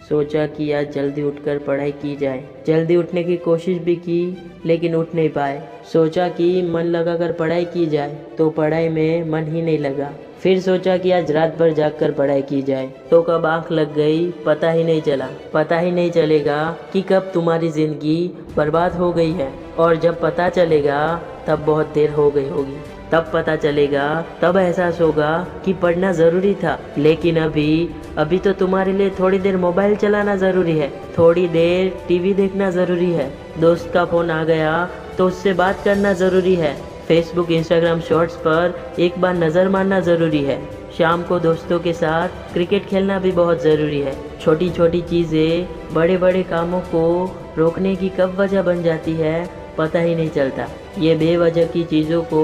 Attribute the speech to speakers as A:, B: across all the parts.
A: सोचा कि आज जल्दी उठकर पढ़ाई की जाए। जल्दी उठने की कोशिश भी की लेकिन उठ नहीं पाए। सोचा कि मन लगाकर पढ़ाई की जाए तो पढ़ाई में मन ही नहीं लगा। फिर सोचा कि आज रात भर जागकर पढ़ाई की जाए तो कब आंख लग गई पता ही नहीं चला। पता ही नहीं चलेगा कि कब तुम्हारी ज़िंदगी बर्बाद हो गई है, और जब पता चलेगा तब बहुत देर हो गई होगी। तब पता चलेगा, तब एहसास होगा कि पढ़ना ज़रूरी था। लेकिन अभी तो तुम्हारे लिए थोड़ी देर मोबाइल चलाना ज़रूरी है, थोड़ी देर टीवी देखना ज़रूरी है, दोस्त का फ़ोन आ गया तो उससे बात करना ज़रूरी है, फेसबुक इंस्टाग्राम शॉर्ट्स पर एक बार नज़र मारना ज़रूरी है, शाम को दोस्तों के साथ क्रिकेट खेलना भी बहुत ज़रूरी है। छोटी छोटी चीज़ें बड़े बड़े कामों को रोकने की कब वजह बन जाती है पता ही नहीं चलता। ये बेवजह की चीज़ों को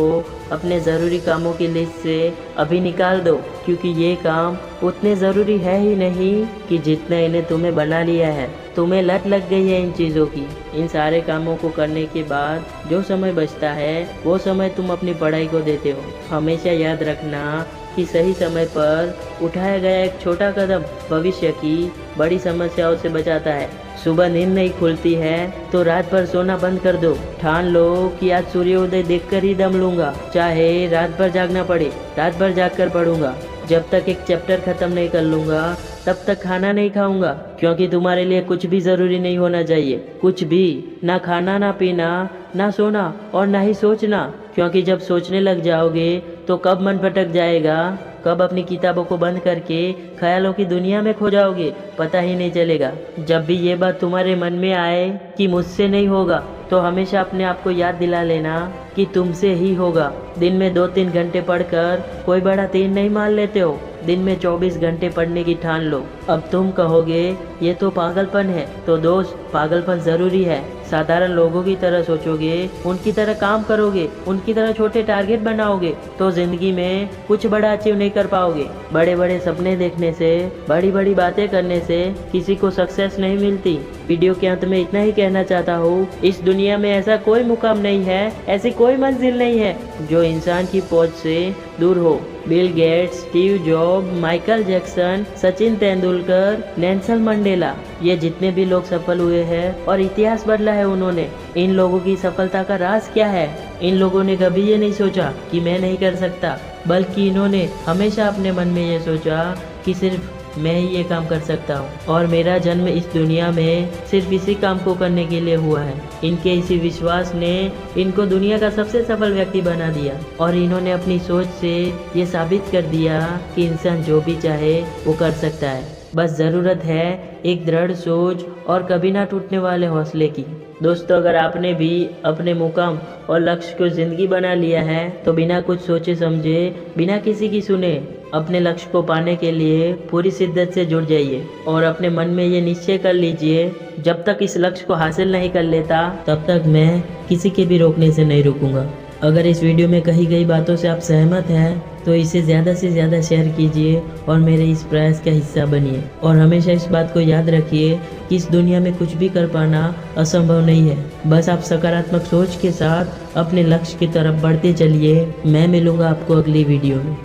A: अपने ज़रूरी कामों की लिस्ट से अभी निकाल दो, क्योंकि ये काम उतने ज़रूरी है ही नहीं कि जितना इन्हें तुम्हें बना लिया है। तुम्हें लत लग गई है इन चीज़ों की। इन सारे कामों को करने के बाद जो समय बचता है वो समय तुम अपनी पढ़ाई को देते हो। हमेशा याद रखना कि सही समय पर उठाया गया एक छोटा कदम भविष्य की बड़ी समस्याओं से बचाता है। सुबह नींद नहीं खुलती है तो रात भर सोना बंद कर दो। ठान लो कि आज सूर्योदय देखकर ही दम लूंगा, चाहे रात भर जागना पड़े, रात भर जागकर पढ़ूंगा। जब तक एक चैप्टर खत्म नहीं कर लूंगा तब तक खाना नहीं खाऊंगा, क्योंकि तुम्हारे लिए कुछ भी ज़रूरी नहीं होना चाहिए। कुछ भी, ना खाना, ना पीना, ना सोना और ना ही सोचना, क्योंकि जब सोचने लग जाओगे तो कब मन भटक जाएगा, कब अपनी किताबों को बंद करके ख्यालों की दुनिया में खो जाओगे पता ही नहीं चलेगा। जब भी ये बात तुम्हारे मन में आए कि मुझसे नहीं होगा तो हमेशा अपने आप को याद दिला लेना कि तुमसे ही होगा। दिन में 2-3 घंटे पढ़कर कोई बड़ा तीर नहीं मार लेते हो, दिन में 24 घंटे पढ़ने की ठान लो। अब तुम कहोगे ये तो पागलपन है, तो दोस्त पागलपन ज़रूरी है। साधारण लोगों की तरह सोचोगे, उनकी तरह काम करोगे, उनकी तरह छोटे टारगेट बनाओगे तो ज़िंदगी में कुछ बड़ा अचीव नहीं कर पाओगे। बड़े बड़े सपने देखने से, बड़ी बड़ी बातें करने से किसी को सक्सेस नहीं मिलती। वीडियो के अंत में इतना ही कहना चाहता हूँ, इस दुनिया में ऐसा कोई मुकाम नहीं है, ऐसी कोई मंजिल नहीं है जो इंसान की पहुंच से दूर हो। Bill Gates, Steve job, Michael Jackson, Sachin Tendulkar, Nelson Mandela, ये जितने भी लोग सफल हुए हैं और इतिहास बदला है उन्होंने, इन लोगों की सफलता का राज क्या है? इन लोगों ने कभी ये नहीं सोचा कि मैं नहीं कर सकता, बल्कि इन्होंने हमेशा अपने मन में ये सोचा कि सिर्फ मैं ही ये काम कर सकता हूँ और मेरा जन्म इस दुनिया में सिर्फ इसी काम को करने के लिए हुआ है। इनके इसी विश्वास ने इनको दुनिया का सबसे सफल व्यक्ति बना दिया और इन्होंने अपनी सोच से ये साबित कर दिया कि इंसान जो भी चाहे वो कर सकता है। बस ज़रूरत है एक दृढ़ सोच और कभी ना टूटने वाले हौसले की। दोस्तों, अगर आपने भी अपने मुकाम और लक्ष्य को ज़िंदगी बना लिया है तो बिना कुछ सोचे समझे, बिना किसी की सुने, अपने लक्ष्य को पाने के लिए पूरी शिद्दत से जुट जाइए और अपने मन में ये निश्चय कर लीजिए, जब तक इस लक्ष्य को हासिल नहीं कर लेता तब तक मैं किसी के भी रोकने से नहीं रुकूंगा। अगर इस वीडियो में कही गई बातों से आप सहमत हैं तो इसे ज़्यादा से ज़्यादा शेयर कीजिए और मेरे इस प्रयास का हिस्सा बनिए। और हमेशा इस बात को याद रखिए कि इस दुनिया में कुछ भी कर पाना असंभव नहीं है। बस आप सकारात्मक सोच के साथ अपने लक्ष्य की तरफ बढ़ते चलिए। मैं मिलूँगा आपको अगली वीडियो में।